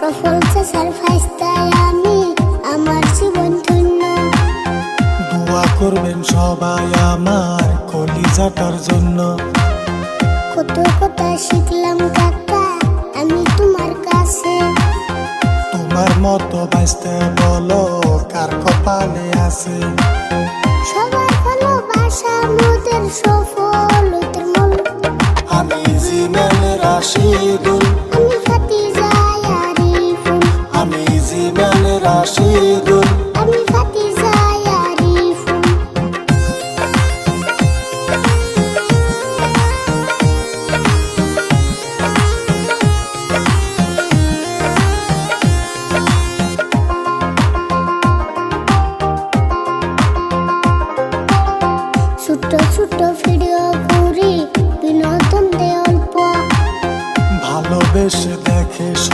সফল চাচার ফাইস্তায় আমি আমার জীবন ধন্য। দোয়া করবেন সবাই আমার কলিজাটার জন্য। কত কথা শিখলাম কাকা আমি তোমার কাছে। তোমার মতো বাঁচতে বলো কার কপালে আছে। সবার ভালোবাসা মোদের সফলতার মূল। আমি জিমেল রাশিদুল।